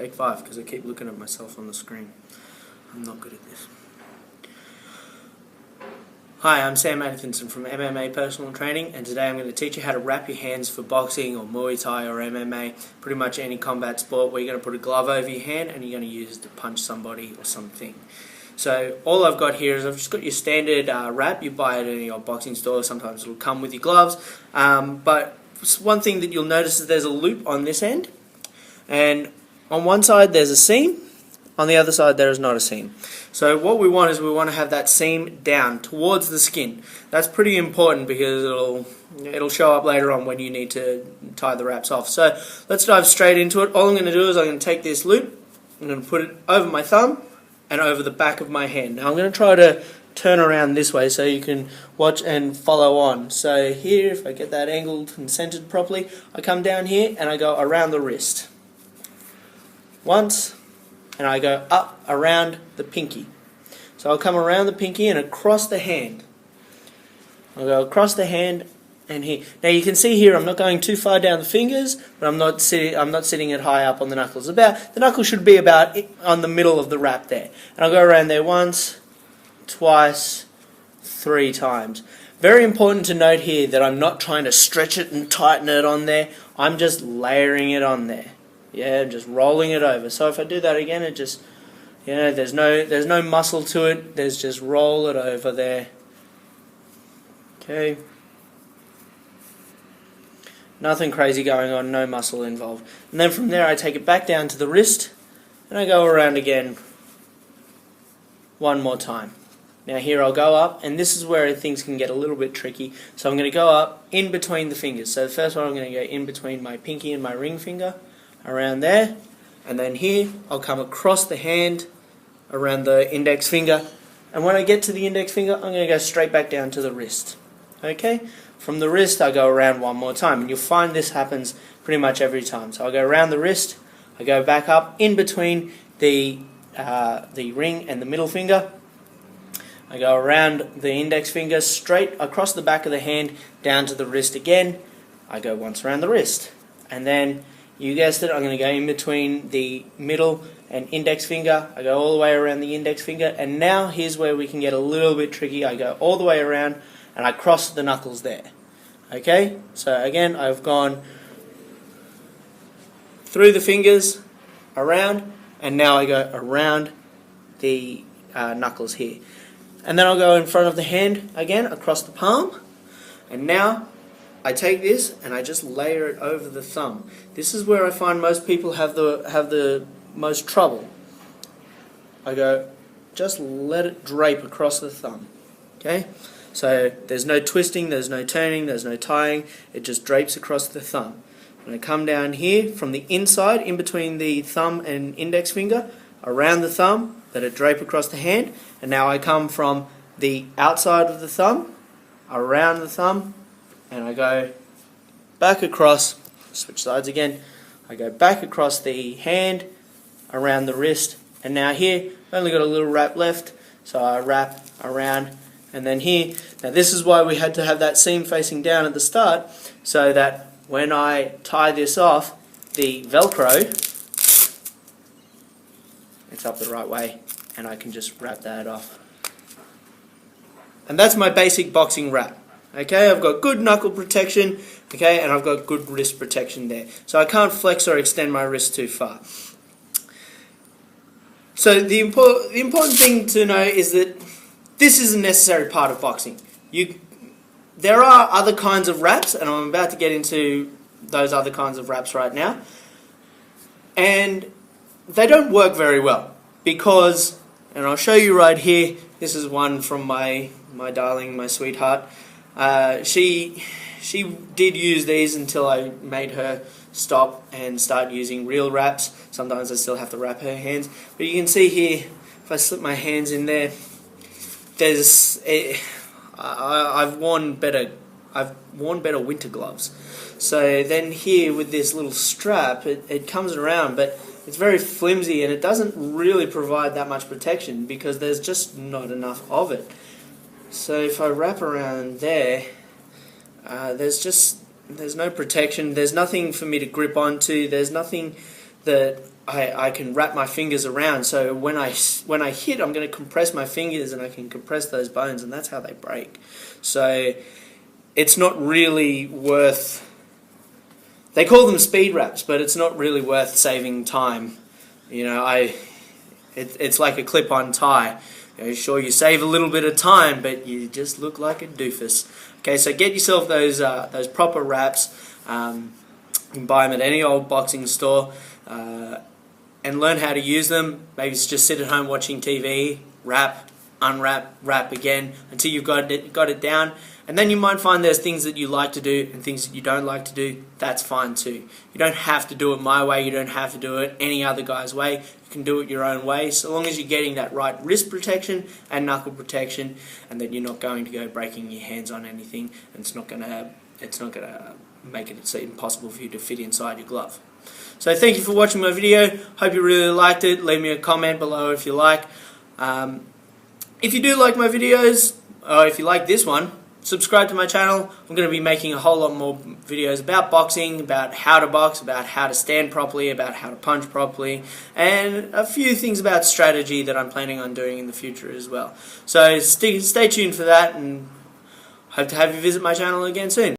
Take 5, because I keep looking at myself on the screen. I'm not good at this. Hi, I'm Sam Atkinson from MMA Personal Training, and today I'm going to teach you how to wrap your hands for boxing or Muay Thai or MMA, pretty much any combat sport where you're going to put a glove over your hand and you're going to use it to punch somebody or something. So all I've got here is I've just got your standard wrap. You buy it in your boxing store. Sometimes it'll come with your gloves. But one thing that you'll notice is there's a loop on this end, and on one side there's a seam, on the other side there is not a seam. So what we want is we want to have that seam down towards the skin. That's pretty important because it'll show up later on when you need to tie the wraps off. So let's dive straight into it. All I'm going to do is I'm going to take this loop, I'm going to put it over my thumb and over the back of my hand. Now I'm going to try to turn around this way so you can watch and follow on. So here, if I get that angled and centered properly, I come down here and I go around the wrist once, and I go up around the pinky. So I'll come around the pinky and across the hand. I'll go across the hand and here. Now you can see here I'm not going too far down the fingers, but I'm not sitting it high up on the knuckles. The knuckle should be about on the middle of the wrap there. And I'll go around there once, twice, 3 times. Very important to note here that I'm not trying to stretch it and tighten it on there. I'm just layering it on there. Yeah, just rolling it over. So if I do that again, it just, there's no muscle to it. There's just roll it over there. Okay. Nothing crazy going on, no muscle involved. And then from there I take it back down to the wrist and I go around again one more time. Now here I'll go up, and this is where things can get a little bit tricky. So I'm going to go up in between the fingers. So the first one I'm going to go in between my pinky and my ring finger, around there, and then here I'll come across the hand around the index finger, and when I get to the index finger I'm going to go straight back down to the wrist. Okay, from the wrist I go around one more time, and you'll find this happens pretty much every time. So I'll go around the wrist, I go back up in between the ring and the middle finger, I go around the index finger straight across the back of the hand down to the wrist again. I go once around the wrist, and then you guessed it, I'm going to go in between the middle and index finger. I go all the way around the index finger, and now here's where we can get a little bit tricky. I go all the way around and I cross the knuckles there. Okay, so again I've gone through the fingers, around, and now I go around the knuckles here. And then I'll go in front of the hand again, across the palm, and now I take this and I just layer it over the thumb. This is where I find most people have the most trouble. I go, just let it drape across the thumb. Okay? So there's no twisting, there's no turning, there's no tying. It just drapes across the thumb. And I come down here from the inside, in between the thumb and index finger, around the thumb, let it drape across the hand. And now I come from the outside of the thumb, around the thumb, and I go back across, switch sides again, I go back across the hand, around the wrist, and now here, I've only got a little wrap left, so I wrap around, and then here. Now this is why we had to have that seam facing down at the start, so that when I tie this off, the Velcro, it's up the right way, and I can just wrap that off. And that's my basic boxing wrap. Okay, I've got good knuckle protection, okay, and I've got good wrist protection there. So I can't flex or extend my wrist too far. So the important thing to know is that this is a necessary part of boxing. There are other kinds of wraps, and I'm about to get into those other kinds of wraps right now. And they don't work very well because, and I'll show you right here, this is one from my darling, my sweetheart. She did use these until I made her stop and start using real wraps. Sometimes I still have to wrap her hands, but you can see here, if I slip my hands in there, I've worn better winter gloves. So then here with this little strap, it comes around, but it's very flimsy and it doesn't really provide that much protection because there's just not enough of it. So if I wrap around there, there's no protection, there's nothing for me to grip onto, there's nothing that I can wrap my fingers around. So when I hit, I'm going to compress my fingers, and I can compress those bones, and that's how they break. So it's not really worth. They call them speed wraps, but it's not really worth saving time. You know, it's like a clip-on tie. You know, sure, you save a little bit of time, but you just look like a doofus. Okay, so get yourself those proper wraps. You can buy them at any old boxing store, and learn how to use them. Maybe just sit at home watching TV, wrap, unwrap, wrap again until you've got it down. And then you might find there's things that you like to do and things that you don't like to do. That's fine too. You don't have to do it my way. You don't have to do it any other guy's way. You can do it your own way, so long as you're getting that right wrist protection and knuckle protection, and that you're not going to go breaking your hands on anything, and it's not going to make it impossible for you to fit inside your glove. So thank you for watching my video. Hope you really liked it. Leave me a comment below if you like. If you do like my videos, or if you like this one, subscribe to my channel. I'm going to be making a whole lot more videos about boxing, about how to box, about how to stand properly, about how to punch properly, and a few things about strategy that I'm planning on doing in the future as well. So stay tuned for that, and hope to have you visit my channel again soon.